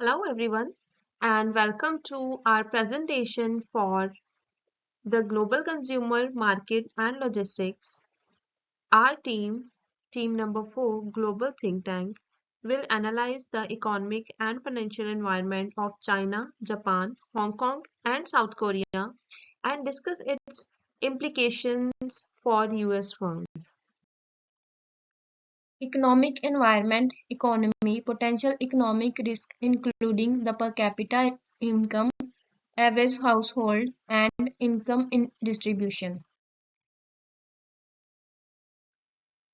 Hello, everyone, and welcome to our presentation for the global consumer market and logistics. Our team number 4, Global Think Tank, will analyze the economic and financial environment of China, Japan, Hong Kong, and South Korea and discuss its implications for US firms. Economic environment, economy, potential economic risk including the per capita income, average household, and income in distribution.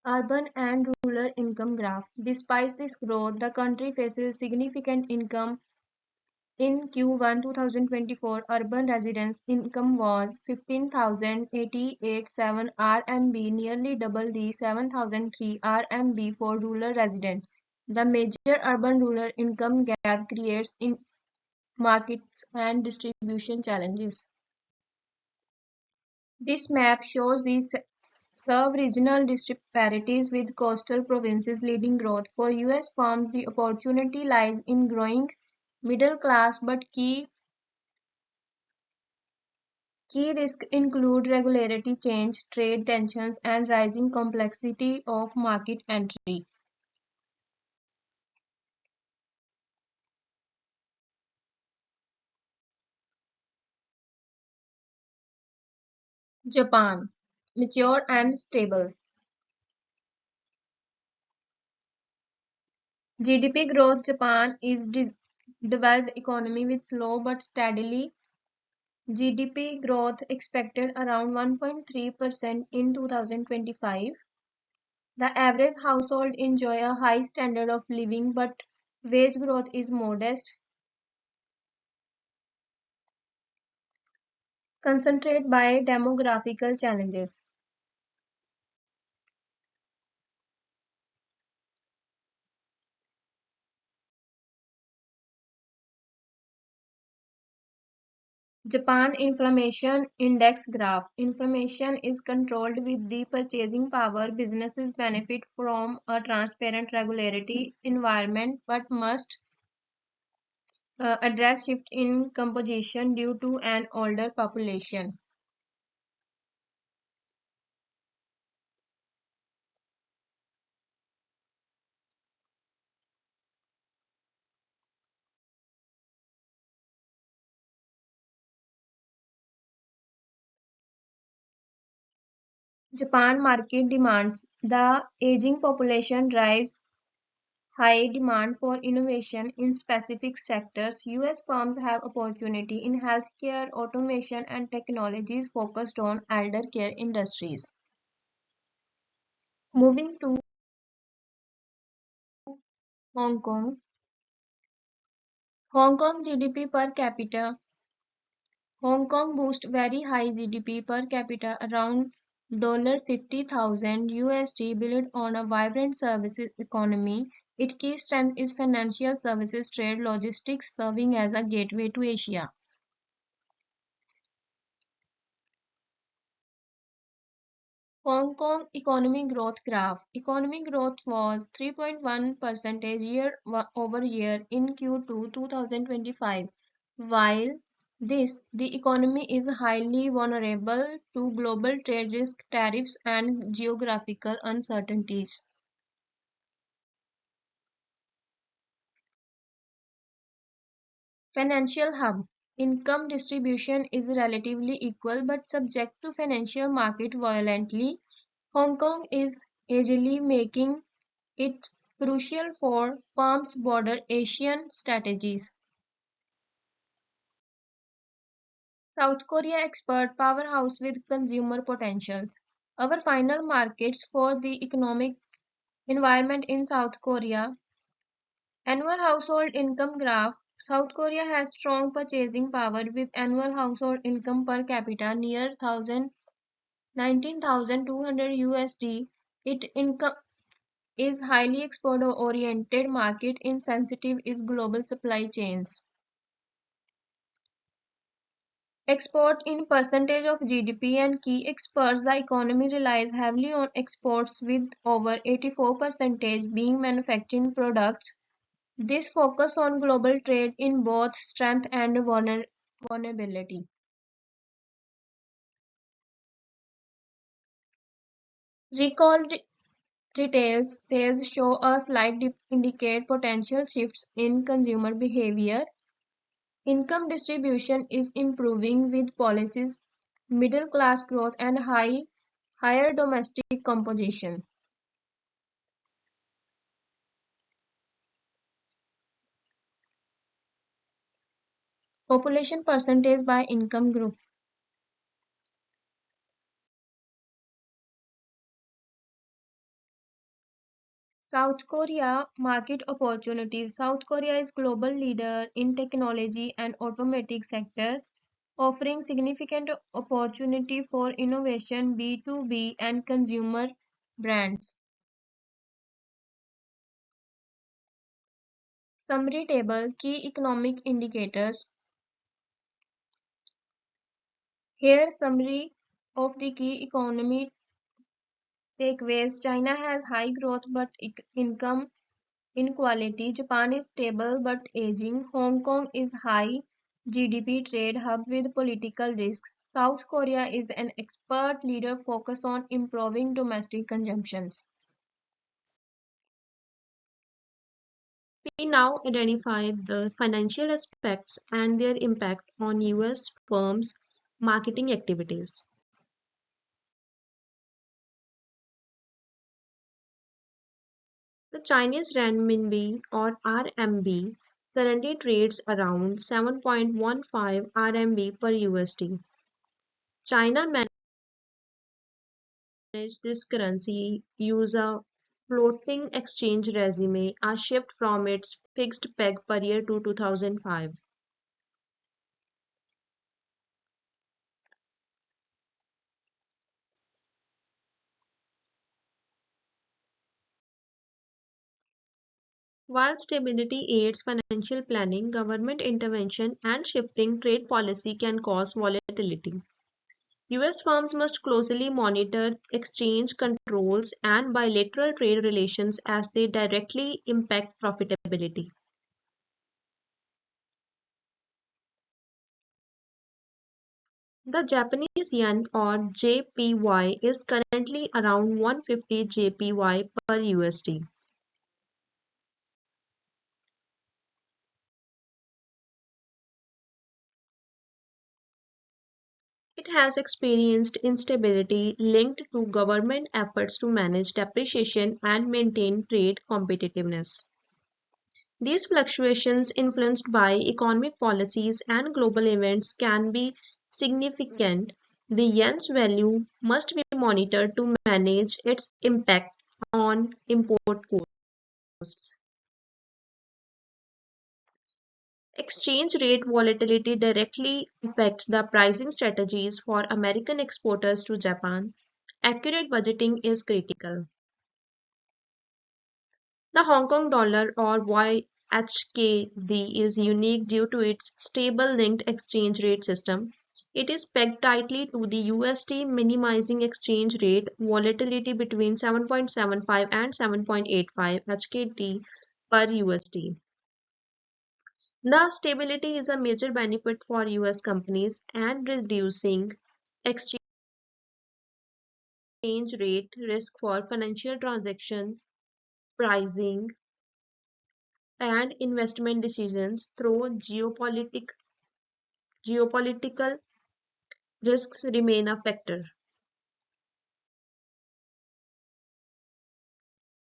Urban and rural income graph. Despite this growth, the country faces significant income. In Q1 2024, urban residents' income was 15,887 RMB, nearly double the 7,003 RMB for rural residents. The major urban-rural income gap creates in markets and distribution challenges. This map shows the sub-regional disparities with coastal provinces leading growth. For US firms, the opportunity lies in growing middle class, but key risks include regulatory change, trade tensions, and rising complexity of market entry. Japan, mature and stable. GDP growth. Japan is developed economy with slow but steadily GDP growth expected around 1.3% in 2025. The average household enjoy a high standard of living, but wage growth is modest, concentrated by demographical challenges. Japan Inflation Index graph. Inflation is controlled with the purchasing power. Businesses benefit from a transparent regulatory environment but must address shift in composition due to an older population. Japan market demands. The aging population drives high demand for innovation in specific sectors. US firms have opportunity in healthcare, automation, and technologies focused on elder care industries. Moving to Hong Kong. Hong Kong GDP per capita. Hong Kong boasts very high GDP per capita around $50,000 USD built on a vibrant services economy. Its key strength is financial services, trade, logistics, serving as a gateway to Asia. Hong Kong economic growth graph. Economic growth was 3.1% year over year in Q2 2025. While the economy is highly vulnerable to global trade risk, tariffs, and geographical uncertainties. Financial hub. Income distribution is relatively equal but subject to financial market violently. Hong Kong is agilely making it crucial for firms' broader Asian strategies. South Korea expert powerhouse with consumer potentials. Our final markets for the economic environment in South Korea. Annual household income graph. South Korea has strong purchasing power with annual household income per capita near 19,200 USD. It income is highly export oriented market insensitive is global supply chains. Export in percentage of GDP and key exports. The economy relies heavily on exports with over 84% being manufacturing products. This focus on global trade in both strength and vulnerability. Recall retail sales show a slight dip indicate potential shifts in consumer behavior. Income distribution is improving with policies, middle class growth and higher domestic composition. Population percentage by income group. South Korea market opportunities. South Korea is global leader in technology and automotive sectors, offering significant opportunity for innovation, B2B and consumer brands. Summary table, key economic indicators. Here summary of the key economy takeaways. China has high growth but income inequality. Japan is stable but aging. Hong Kong is high GDP trade hub with political risks. South Korea is an expert leader focused on improving domestic consumptions. We now identify the financial aspects and their impact on US firms' marketing activities. The Chinese renminbi or RMB currently trades around 7.15 RMB per USD. China manage this currency use a floating exchange regime, a shift from its fixed peg per year to 2005. While stability aids financial planning, government intervention and shifting trade policy can cause volatility. US firms must closely monitor exchange controls and bilateral trade relations as they directly impact profitability. The Japanese yen or JPY is currently around 150 JPY per USD. It has experienced instability linked to government efforts to manage depreciation and maintain trade competitiveness. These fluctuations, influenced by economic policies and global events, can be significant. The yen's value must be monitored to manage its impact on import costs. Exchange rate volatility directly affects the pricing strategies for American exporters to Japan. Accurate budgeting is critical. The Hong Kong dollar or YHKD is unique due to its stable linked exchange rate system. It is pegged tightly to the USD, minimizing exchange rate volatility between 7.75 and 7.85 HKD per USD. The stability is a major benefit for US companies and reducing exchange rate risk for financial transaction pricing and investment decisions through geopolitical risks remain a factor.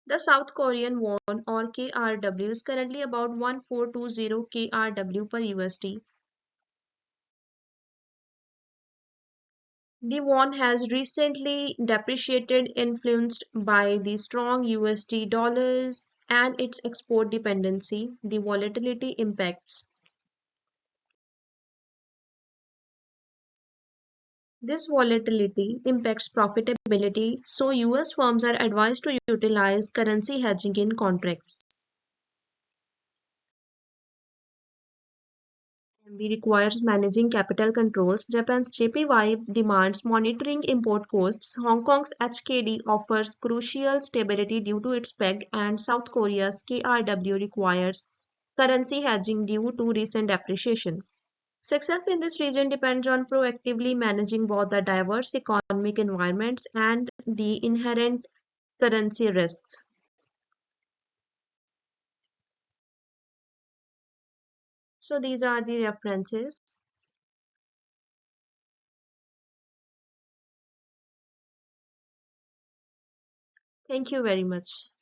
The South Korean won or KRW is currently about 1420 KRW per USD. The won has recently depreciated influenced by the strong USD dollars and its export dependency. The volatility impacts. This volatility impacts profitability, so US firms are advised to utilize currency hedging in contracts. MB requires managing capital controls. Japan's JPY demands monitoring import costs. Hong Kong's HKD offers crucial stability due to its peg, and South Korea's KRW requires currency hedging due to recent appreciation. Success in this region depends on proactively managing both the diverse economic environments and the inherent currency risks. So these are the references. Thank you very much.